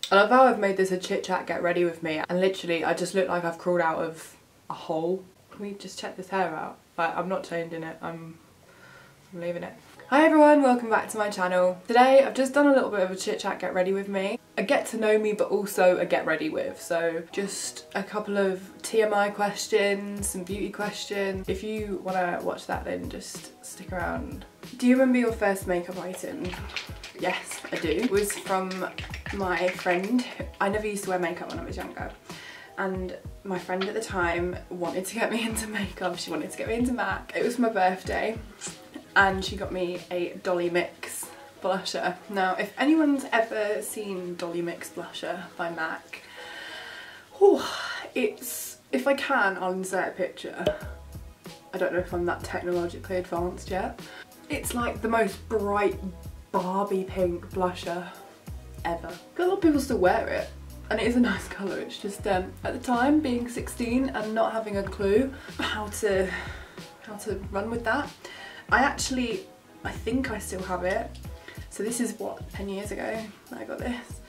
I love how I've made this a chit chat get ready with me, and literally I just look like I've crawled out of a hole. Can we just check this hair out? Like, I'm not changing it, I'm leaving it. Hi everyone, welcome back to my channel. Today I've just done a little bit of a chit chat get ready with me. A get to know me but also a get ready with. So just a couple of TMI questions, some beauty questions. If you want to watch that then just stick around. Do you remember your first makeup item? Yes, I do. It was from my friend. I never used to wear makeup when I was younger. And my friend at the time wanted to get me into makeup. She wanted to get me into MAC. It was my birthday. And she got me a Dolly Mix blusher. Now, if anyone's ever seen Dolly Mix blusher by MAC, it's, if I can, I'll insert a picture. I don't know if I'm that technologically advanced yet. It's like the most bright Barbie pink blusher ever. A lot of people still wear it, and it is a nice colour. It's just, at the time, being 16 and not having a clue how to run with that, I think I still have it. So this is what, 10 years ago I got this.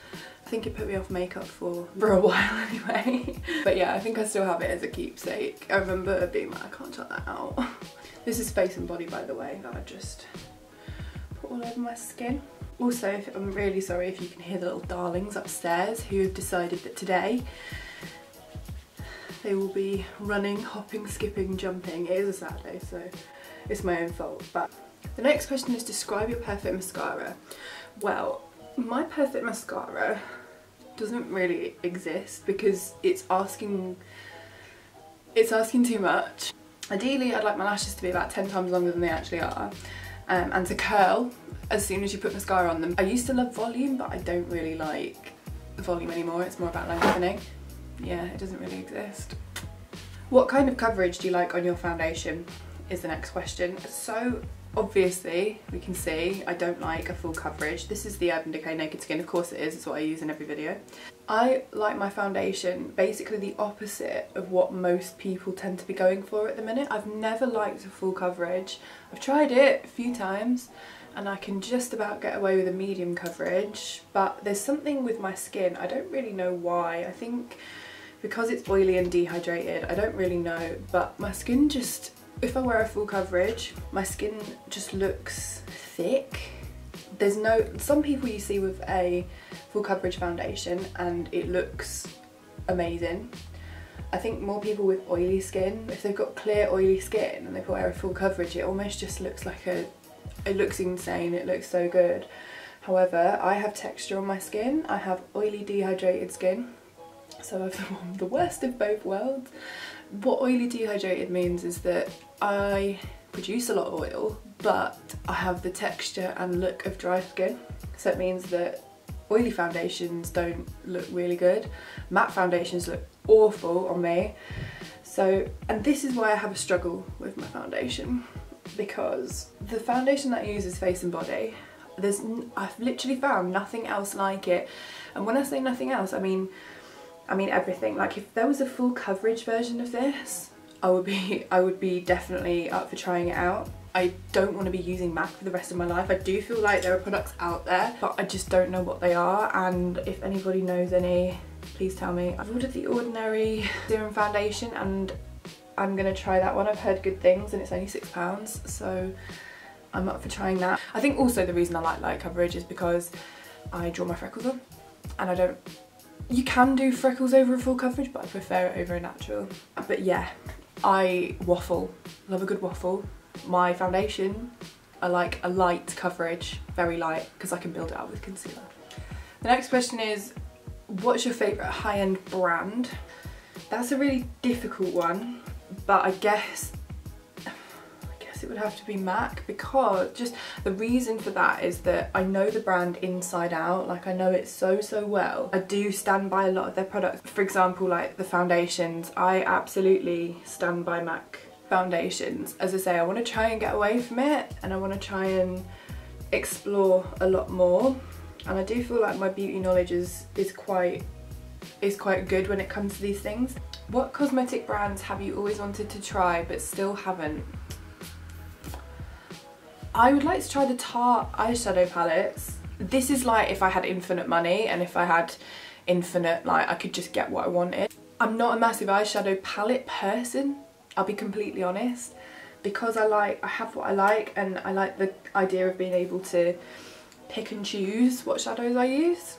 I think it put me off makeup for a while anyway. But yeah, I think I still have it as a keepsake. I remember being like, I can't chuck that out. This is Face and Body, by the way, that I just put all over my skin. Also, I'm really sorry if you can hear the little darlings upstairs who have decided that today they will be running, hopping, skipping, jumping. It is a Saturday, so it's my own fault. But the next question is, describe your perfect mascara. Well, my perfect mascara doesn't really exist because it's asking too much. Ideally, I'd like my lashes to be about 10 times longer than they actually are, and to curl as soon as you put mascara on them. I used to love volume, but I don't really like volume anymore. It's more about lengthening. Yeah, it doesn't really exist. What kind of coverage do you like on your foundation is the next question. So obviously we can see I don't like a full coverage. This is the Urban Decay Naked Skin. Of course it is, it's what I use in every video. I like my foundation basically the opposite of what most people tend to be going for at the minute. I've never liked a full coverage. I've tried it a few times and I can just about get away with a medium coverage, but there's something with my skin, I don't really know why. I think because it's oily and dehydrated, I don't really know, but my skin just, if I wear a full coverage, my skin just looks thick. There's no, some people you see with a full coverage foundation and it looks amazing. I think more people with oily skin, if they've got clear oily skin and they wear a full coverage, it almost just looks like it looks insane, it looks so good. However, I have texture on my skin, I have oily dehydrated skin, so I've the worst of both worlds. What oily dehydrated means is that I produce a lot of oil, but I have the texture and look of dry skin. So it means that oily foundations don't look really good. Matte foundations look awful on me. So, and this is why I have a struggle with my foundation, because the foundation that I use is Face and Body. I've literally found nothing else like it. And when I say nothing else, I mean everything. Like, if there was a full coverage version of this, I would be definitely up for trying it out. I don't want to be using MAC for the rest of my life. I do feel like there are products out there, but I just don't know what they are, and if anybody knows any, please tell me. I've ordered the Ordinary Serum Foundation and I'm gonna try that one. I've heard good things and it's only £6, so I'm up for trying that. I think also the reason I like light coverage is because I draw my freckles on, and I don't, you can do freckles over a full coverage, but I prefer it over a natural. But yeah, I waffle, love a good waffle. My foundation, I like a light coverage, very light, because I can build it up with concealer. The next question is, what's your favourite high-end brand? That's a really difficult one, but I guess it would have to be MAC, because just the reason for that is that I know the brand inside out. Like, I know it so well. I do stand by a lot of their products. For example, like the foundations, I absolutely stand by MAC foundations. As I say, I want to try and get away from it, and I want to try and explore a lot more, and I do feel like my beauty knowledge is quite good when it comes to these things. What cosmetic brands have you always wanted to try but still haven't? I would like to try the Tarte eyeshadow palettes. This is like if I had infinite money and if I had infinite, like I could just get what I wanted. I'm not a massive eyeshadow palette person, I'll be completely honest, because I have what I like, and I like the idea of being able to pick and choose what shadows I use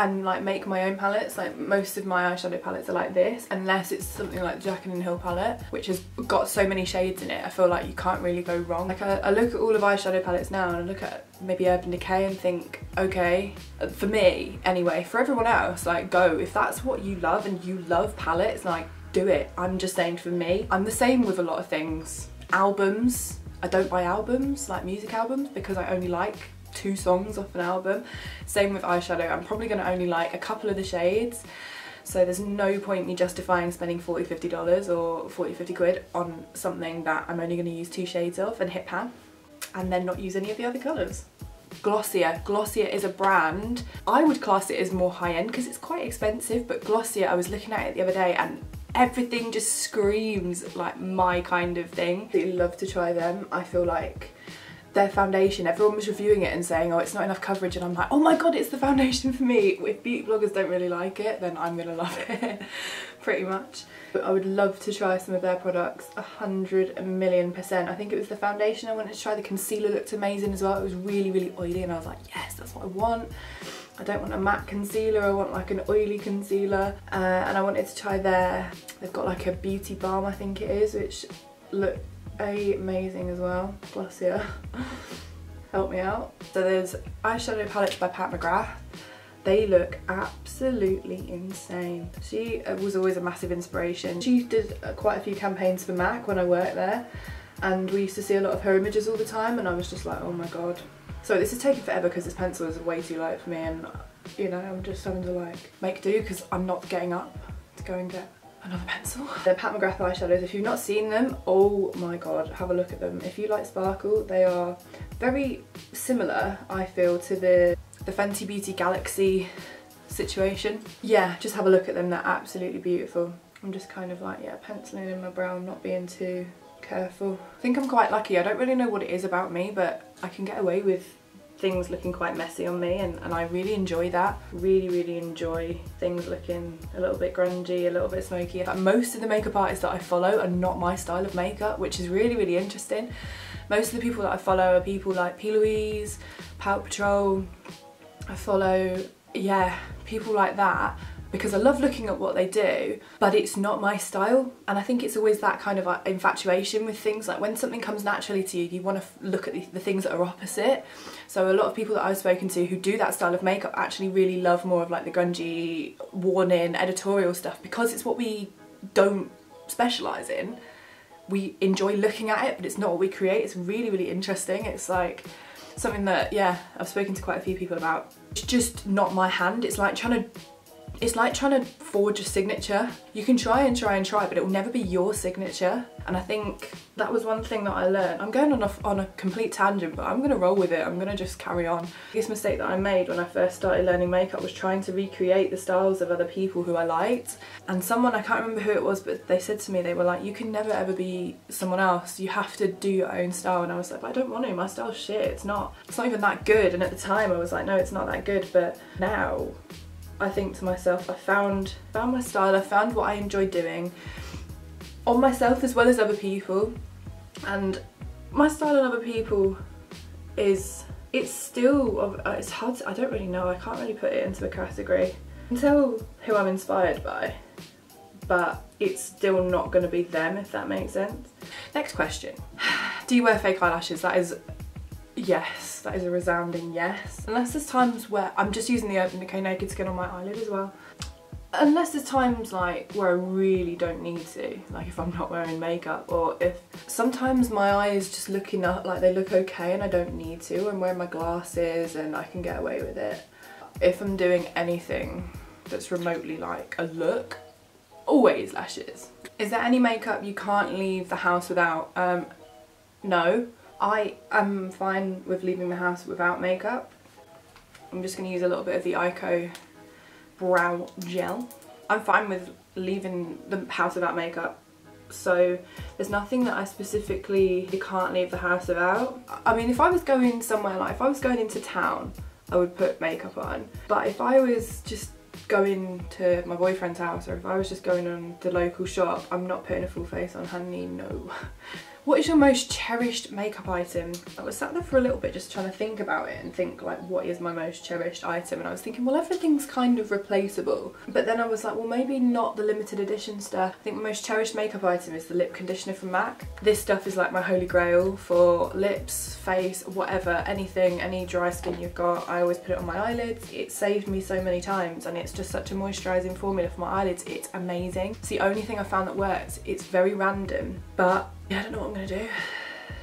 and like make my own palettes. Like most of my eyeshadow palettes are like this, unless it's something like the Jack and Hill palette, which has got so many shades in it. I feel like you can't really go wrong. Like I look at all of eyeshadow palettes now and I look at maybe Urban Decay and think, okay, for me anyway, for everyone else, like go, if that's what you love and you love palettes, like do it. I'm just saying for me, I'm the same with a lot of things. Albums, I don't buy albums, like music albums, because I only like 2 songs off an album. Same with eyeshadow, I'm probably going to only like a couple of the shades, so there's no point me justifying spending $40–50 or 40–50 quid on something that I'm only going to use 2 shades of and hit pan, and then not use any of the other colours. Glossier. Glossier is a brand, I would class it as more high-end because it's quite expensive, but Glossier, I was looking at it the other day and everything just screams like my kind of thing. I'd love to try them. I feel like their foundation, everyone was reviewing it and saying, oh, it's not enough coverage, and I'm like, oh my god, it's the foundation for me. If beauty bloggers don't really like it, then I'm gonna love it, pretty much. But I would love to try some of their products, 100,000,000%. I think it was the foundation I wanted to try. The concealer looked amazing as well. It was really, really oily, and I was like, yes, that's what I want. I don't want a matte concealer, I want like an oily concealer. And I wanted to try they've got like a beauty balm, I think it is, which look amazing as well. Glossier, help me out. So there's eyeshadow palettes by Pat McGrath. They look absolutely insane. She was always a massive inspiration. She did quite a few campaigns for MAC when I worked there, and we used to see a lot of her images all the time, and I was just like, oh my god. So this is taking forever because this pencil is way too light for me, and you know, I'm just having to like make do because I'm not getting up to go and get another pencil. They're Pat McGrath eyeshadows. If you've not seen them, oh my god, have a look at them. If you like sparkle, they are very similar, I feel, to the Fenty Beauty Galaxy situation. Yeah, just have a look at them, they're absolutely beautiful. I'm just kind of like, yeah, penciling in my brow, not being too careful. I think I'm quite lucky. I don't really know what it is about me, but I can get away with things looking quite messy on me, and I really enjoy that. Really enjoy things looking a little bit grungy, a little bit smoky. Like, most of the makeup artists that I follow are not my style of makeup, which is really interesting. Most of the people that I follow are people like P. Louise, Pout Patrol. I follow, yeah, people like that, because I love looking at what they do, but it's not my style. And I think it's always that kind of infatuation with things. Like when something comes naturally to you, you want to look at the things that are opposite. So a lot of people that I've spoken to who do that style of makeup actually really love more of like the grungy, worn-in, editorial stuff, because it's what we don't specialise in. We enjoy looking at it, but it's not what we create. It's really interesting. It's like something that, yeah, I've spoken to quite a few people about. It's just not my hand. It's like trying to forge a signature. You can try, but it will never be your signature. And I think that was one thing that I learned. I'm going on a complete tangent, but I'm gonna roll with it. I'm gonna just carry on. The biggest mistake that I made when I first started learning makeup was trying to recreate the styles of other people who I liked. And someone, I can't remember who it was, but they said to me, they were like, you can never ever be someone else. You have to do your own style. And I was like, but I don't want to. My style's shit. It's not even that good. And at the time I was like, no, it's not that good. But now I think to myself, I found my style, I found what I enjoy doing on myself as well as other people. And my style on other people it's hard to, I don't really know, I can't really put it into a category. I can tell who I'm inspired by, but it's still not going to be them, if that makes sense. Next question. Do you wear fake eyelashes? That is yes, that is a resounding yes. Unless there's times where I'm just using the Urban Decay Naked Skin on my eyelid as well. Unless there's times like where I really don't need to, like if I'm not wearing makeup, or if sometimes my eyes just looking up like they look okay and I don't need to. I'm wearing my glasses and I can get away with it. If I'm doing anything that's remotely like a look, always lashes. Is there any makeup you can't leave the house without? No. I am fine with leaving the house without makeup. I'm just going to use a little bit of the Ico brow gel. I'm fine with leaving the house without makeup. So there's nothing that I specifically can't leave the house without. I mean, if I was going somewhere, like if I was going into town, I would put makeup on. But if I was just going to my boyfriend's house, or if I was just going on the local shop, I'm not putting a full face on, honey, no. What is your most cherished makeup item? I was sat there for a little bit just trying to think about it and think like, what is my most cherished item? And I was thinking, well, everything's kind of replaceable. But then I was like, well, maybe not the limited edition stuff. I think my most cherished makeup item is the lip conditioner from MAC. This stuff is like my holy grail for lips, face, whatever, anything, any dry skin you've got. I always put it on my eyelids. It saved me so many times, and it's just such a moisturising formula for my eyelids. It's amazing. It's the only thing I found that works. It's very random, but yeah, I don't know what I'm gonna do.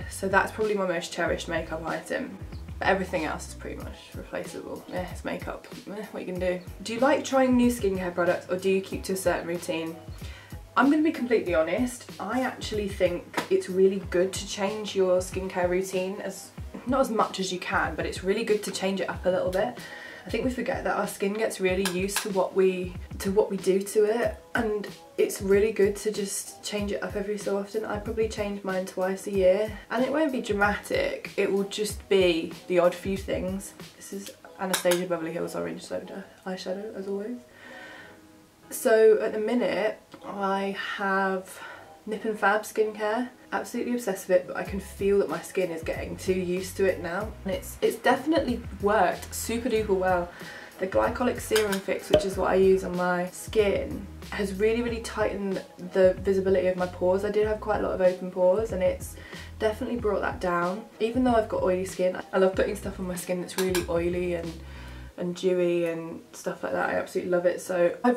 So that's probably my most cherished makeup item. But everything else is pretty much replaceable. Yeah, it's makeup. What you can do. Do you like trying new skincare products, or do you keep to a certain routine? I'm gonna be completely honest. I actually think it's really good to change your skincare routine, not as much as you can, but it's really good to change it up a little bit. I think we forget that our skin gets really used to what we do to it, and it's really good to just change it up every so often. I probably change mine twice a year, and it won't be dramatic. It will just be the odd few things. This is Anastasia Beverly Hills Orange Soda eyeshadow, as always. So at the minute, I have Nip and Fab skincare. Absolutely obsessed with it, but I can feel that my skin is getting too used to it now. And it's definitely worked super duper well. The glycolic serum fix, which is what I use on my skin, has really tightened the visibility of my pores. I did have quite a lot of open pores, and it's definitely brought that down. Even though I've got oily skin, I love putting stuff on my skin that's really oily and dewy and stuff like that. I absolutely love it. So I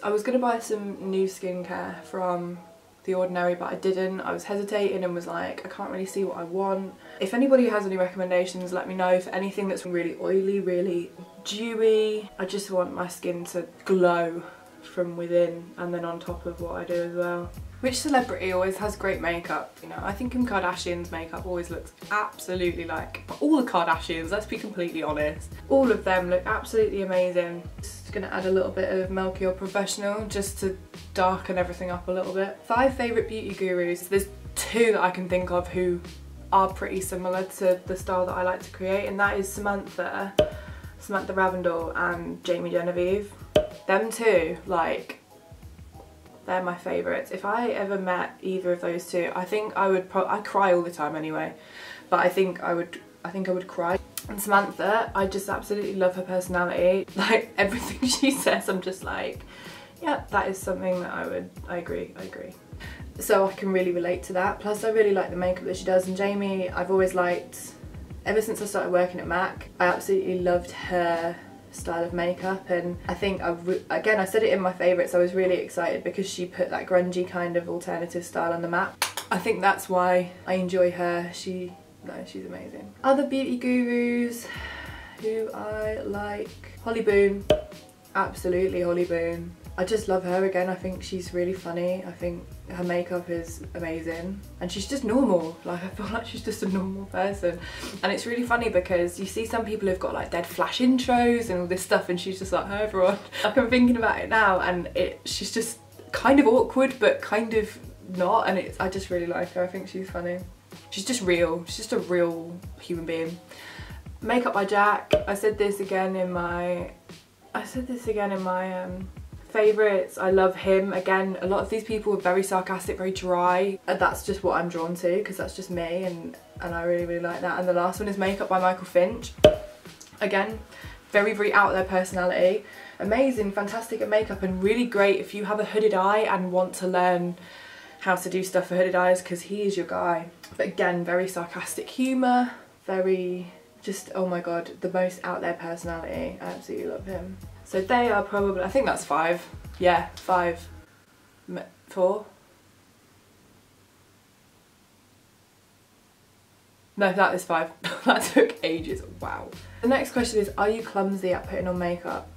was gonna buy some new skincare from The Ordinary, but I didn't. I was hesitating and was like, I can't really see what I want. If anybody has any recommendations, let me know for anything that's really oily, really dewy. I just want my skin to glow from within, and then on top of what I do as well. Which celebrity always has great makeup? You know, I think Kim Kardashian's makeup always looks absolutely like, all the Kardashians, let's be completely honest. All of them look absolutely amazing. Just gonna add a little bit of Melchior Professional just to darken everything up a little bit. 5 favourite beauty gurus. There's 2 that I can think of who are pretty similar to the style that I like to create, and that is Samantha Ravendor and Jamie Genevieve. Them 2, like, they're my favourites. If I ever met either of those 2, I think I would I cry all the time anyway, but I think I would cry. And Samantha, I just absolutely love her personality. Like, everything she says, I'm just like, yeah, that is something that I agree. So I can really relate to that. Plus I really like the makeup that she does, and Jamie, I've always liked, ever since I started working at MAC, I absolutely loved her style of makeup. And I think again, I said it in my favourites, I was really excited because she put that grungy kind of alternative style on the map. I think that's why I enjoy her. She's amazing. Other beauty gurus who I like, Holly Boone, absolutely Holly Boone. I just love her. Again, I think she's really funny. I think her makeup is amazing, and she's just normal. Like, I feel like she's just a normal person, and it's really funny because you see some people who've got like dead flash intros and all this stuff, and she's just like, hi everyone. Like, I'm thinking about it now, and she's just kind of awkward but kind of not, and I just really like her. I think she's funny. She's just real. She's just a real human being. Makeup by Jack. I said this again in my favourites. I love him. Again, a lot of these people are very sarcastic, very dry, and that's just what I'm drawn to because that's just me, and I really like that. And the last one is Makeup by Michael Finch. Again, very out there personality. Amazing, fantastic at makeup, and really great if you have a hooded eye and want to learn how to do stuff for hooded eyes, because he is your guy. But again, very sarcastic humour, very just, oh my god, the most out there personality. I absolutely love him. So they are probably, I think that's 5. Yeah, 5. 4? No, that is 5. That took ages. Wow. The next question is, are you clumsy at putting on makeup?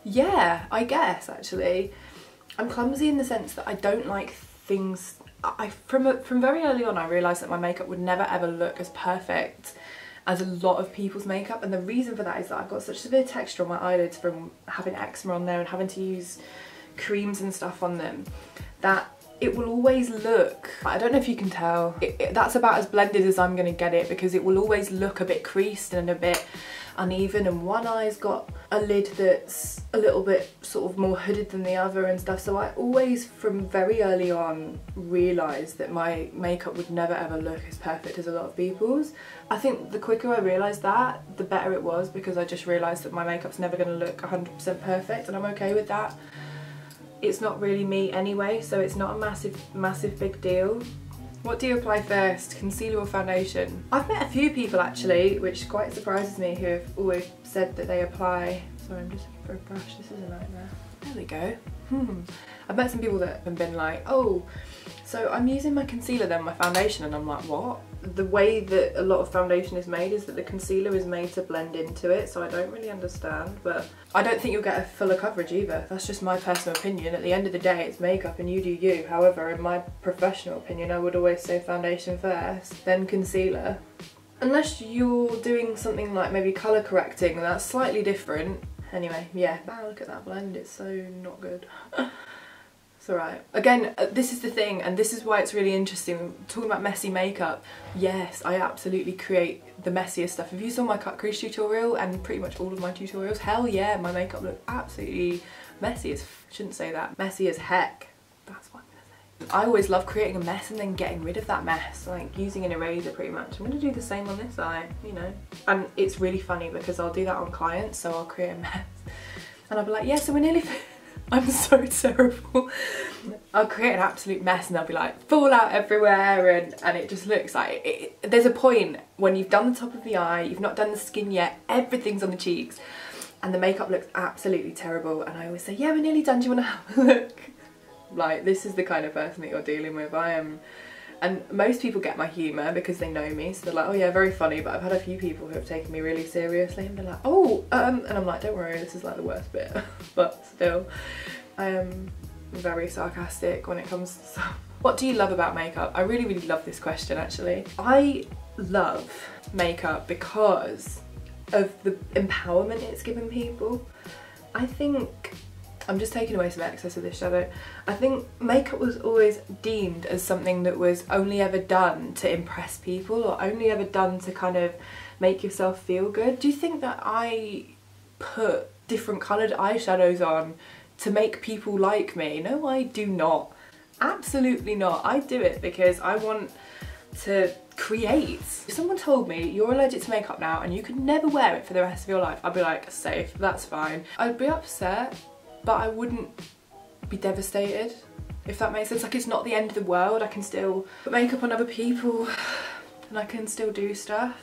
Yeah, I guess actually. I'm clumsy in the sense that I don't like things. From very early on I realised that my makeup would never ever look as perfect as a lot of people's makeup, and the reason for that is that I've got such severe texture on my eyelids from having eczema on there and having to use creams and stuff on them, that it will always look, I don't know if you can tell, that's about as blended as I'm going to get it, because it will always look a bit creased and a bit uneven, and one eye's got a lid that's a little bit sort of more hooded than the other and stuff. So I always, from very early on, realised that my makeup would never ever look as perfect as a lot of people's. I think the quicker I realised that, the better it was, because I just realised that my makeup's never going to look 100% perfect, and I'm okay with that. It's not really me anyway, so it's not a massive big deal. What do you apply first, concealer or foundation? I've met a few people actually, which quite surprises me, who have always said that they apply... Sorry, I'm just looking for a brush, this is a nightmare. There we go. I've met some people that have been like, oh, so I'm using my concealer then my foundation, and I'm like, what? The way that a lot of foundation is made is that the concealer is made to blend into it, so I don't really understand, but I don't think you'll get a fuller coverage either. That's just my personal opinion. At the end of the day, it's makeup and you do you. However, in my professional opinion, I would always say foundation first, then concealer. Unless you're doing something like maybe colour correcting, and that's slightly different. Anyway, yeah, wow, look at that blend, it's so not good. It's alright. Again, this is the thing, and this is why it's really interesting, talking about messy makeup. Yes, I absolutely create the messiest stuff. If you saw my cut crease tutorial, and pretty much all of my tutorials, hell yeah, my makeup looked absolutely messy as, shouldn't say that, messy as heck. That's what I'm gonna say. I always love creating a mess and then getting rid of that mess, like using an eraser pretty much. I'm gonna do the same on this eye, you know. And it's really funny because I'll do that on clients, so I'll create a mess. And I'll be like, yeah, so we're nearly I'm so terrible. I'll create an absolute mess and they'll be like fallout everywhere, and it just looks like there's a point when you've done the top of the eye, you've not done the skin yet, everything's on the cheeks, and the makeup looks absolutely terrible, and I always say, yeah, we're nearly done, do you want to have a look? Like, this is the kind of person that you're dealing with. I am. And most people get my humour because they know me, so they're like, oh yeah, very funny, but I've had a few people who have taken me really seriously and been like, oh, and I'm like, don't worry, this is like the worst bit. But still, I am very sarcastic when it comes to stuff. What do you love about makeup? I really, really love this question actually. I love makeup because of the empowerment it's given people. I think, I'm just taking away some excess of this shadow. I think makeup was always deemed as something that was only ever done to impress people, or only ever done to kind of make yourself feel good. Do you think that I put different coloured eyeshadows on to make people like me? No, I do not. Absolutely not. I do it because I want to create. If someone told me you're allergic to makeup now and you could never wear it for the rest of your life, I'd be like, safe, that's fine. I'd be upset, but I wouldn't be devastated, if that makes sense. Like, it's not the end of the world. I can still put makeup on other people and I can still do stuff.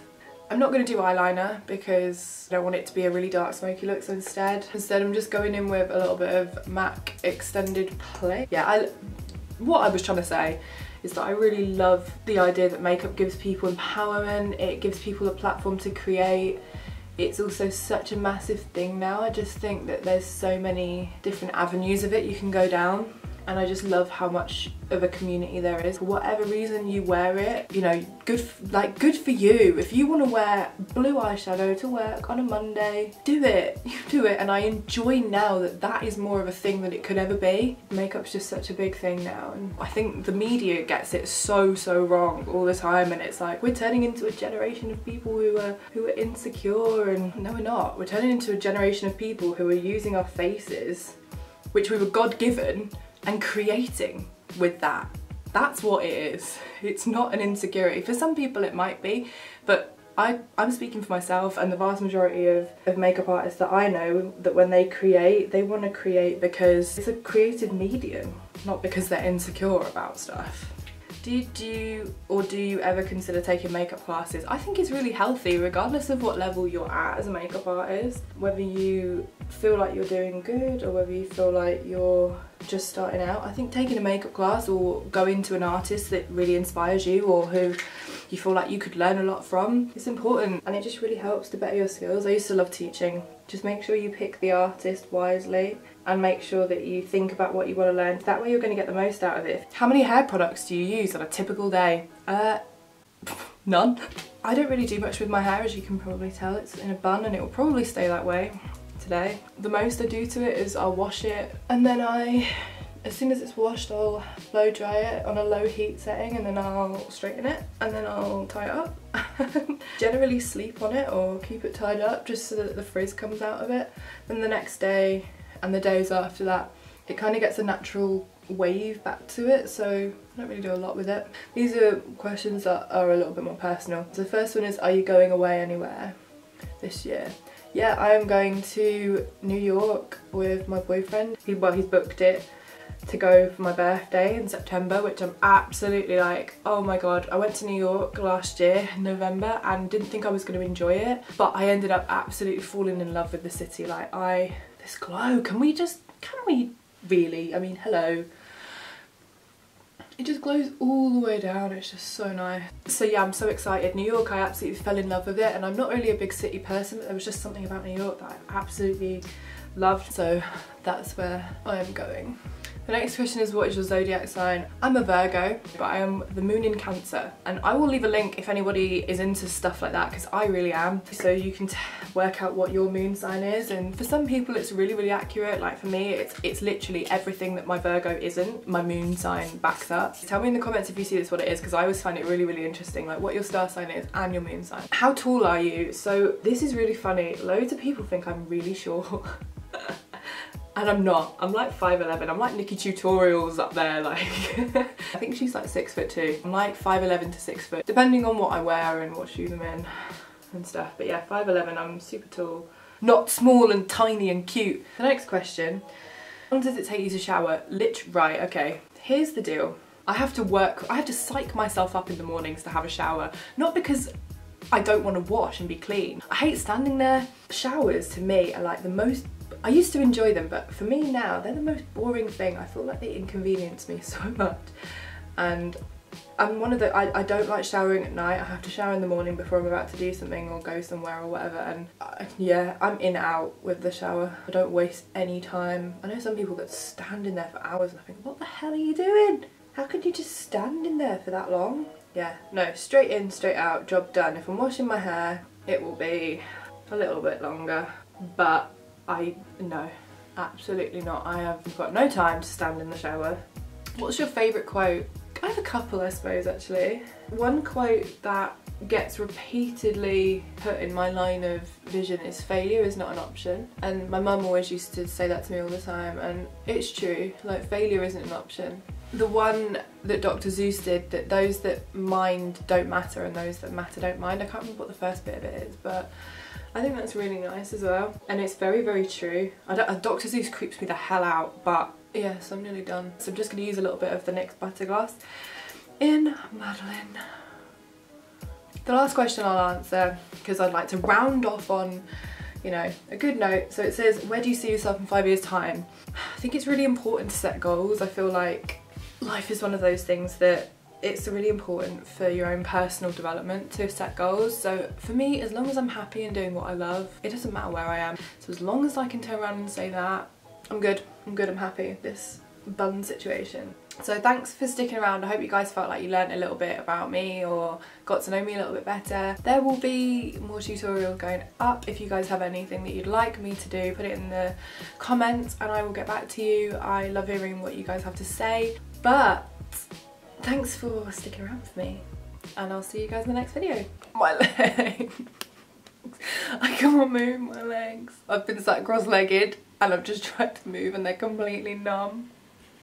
I'm not going to do eyeliner because I don't want it to be a really dark smoky look, so instead I'm just going in with a little bit of MAC Extended Play. Yeah, what I was trying to say is that I really love the idea that makeup gives people empowerment, it gives people a platform to create. It's also such a massive thing now. I just think that there's so many different avenues of it you can go down, and I just love how much of a community there is. For whatever reason you wear it, you know, good for you. If you want to wear blue eyeshadow to work on a Monday, do it. You do it, and I enjoy now that that is more of a thing than it could ever be. Makeup's just such a big thing now, and I think the media gets it so wrong all the time, and it's like we're turning into a generation of people who are insecure, and no, we're not. We're turning into a generation of people who are using our faces, which we were God-given, and creating with that. That's what it is. It's not an insecurity. For some people it might be, but I'm speaking for myself and the vast majority of makeup artists that I know, that when they create, they want to create because it's a creative medium, not because they're insecure about stuff. Do you ever consider taking makeup classes? I think it's really healthy regardless of what level you're at as a makeup artist. Whether you feel like you're doing good or whether you feel like you're just starting out. I think taking a makeup class or going to an artist that really inspires you or who you feel like you could learn a lot from, it's important, and it just really helps to better your skills. I used to love teaching. Just make sure you pick the artist wisely and make sure that you think about what you want to learn. That way you're going to get the most out of it. How many hair products do you use on a typical day? None. I don't really do much with my hair, as you can probably tell. It's in a bun and it will probably stay that way today. The most I do to it is I'll wash it and then I As soon as it's washed, I'll blow dry it on a low heat setting, and then I'll straighten it, and then I'll tie it up. Generally sleep on it or keep it tied up just so that the frizz comes out of it. Then the next day and the days after that, it kind of gets a natural wave back to it, so I don't really do a lot with it. These are questions that are a little bit more personal. So the first one is, are you going away anywhere this year? Yeah, I am going to New York with my boyfriend. He's booked it to go for my birthday in September, which I'm absolutely like, oh my god. I went to New York last year in November and didn't think I was going to enjoy it, but I ended up absolutely falling in love with the city. Like, this glow, can we really, I mean, hello. It just glows all the way down, it's just so nice. So yeah, I'm so excited. New York, I absolutely fell in love with it, and I'm not really a big city person, but there was just something about New York that I absolutely loved, so that's where I am going. The next question is, what is your zodiac sign? I'm a Virgo, but I am the moon in Cancer, and I will leave a link if anybody is into stuff like that, because I really am. So you can work out what your moon sign is, and for some people it's really accurate. Like for me, it's literally everything that my Virgo isn't, my moon sign backs up. Tell me in the comments if you see this what it is, because I always find it really interesting, like what your star sign is and your moon sign. How tall are you? So this is really funny. Loads of people think I'm really short. And I'm not. I'm like 5'11". I'm like Nikki Tutorials up there, like. I think she's like 6'2". I'm like 5'11" to 6 foot, depending on what I wear and what shoes I'm in and stuff. But yeah, 5'11", I'm super tall. Not small and tiny and cute. The next question, how long does it take you to shower? Right, okay. Here's the deal. I have to psych myself up in the mornings to have a shower. Not because I don't want to wash and be clean. I hate standing there. Showers to me are like the most, I used to enjoy them, but for me now, they're the most boring thing. I feel like they inconvenience me so much. And I'm one of the, I don't like showering at night. I have to shower in the morning before I'm about to do something or go somewhere or whatever. And yeah, I'm in and out with the shower. I don't waste any time. I know some people that stand in there for hours and I think, what the hell are you doing? How could you just stand in there for that long? Yeah, no, straight in, straight out, job done. If I'm washing my hair, it will be a little bit longer, but no, absolutely not. I have got no time to stand in the shower. What's your favourite quote? I have a couple, I suppose, actually. One quote that gets repeatedly put in my line of vision is, failure is not an option. And my mum always used to say that to me all the time, and it's true, like failure isn't an option. The one that Dr. Seuss did, that those that mind don't matter and those that matter don't mind. I can't remember what the first bit of it is, but I think that's really nice as well. And it's very true. Dr. Seuss creeps me the hell out, but yes, I'm nearly done. So I'm just going to use a little bit of the NYX Butter Gloss in Madeline. The last question I'll answer, because I'd like to round off on, you know, a good note. So it says, where do you see yourself in 5 years' time? I think it's really important to set goals. I feel like life is one of those things that it's really important for your own personal development to set goals. So for me, as long as I'm happy and doing what I love, it doesn't matter where I am. So as long as I can turn around and say that, I'm good, I'm happy, this bun situation. So thanks for sticking around. I hope you guys felt like you learned a little bit about me or got to know me a little bit better. There will be more tutorials going up. If you guys have anything that you'd like me to do, put it in the comments and I will get back to you. I love hearing what you guys have to say. But thanks for sticking around with me, and I'll see you guys in the next video. My legs. I can't move my legs. I've been sat cross-legged and I've just tried to move and they're completely numb.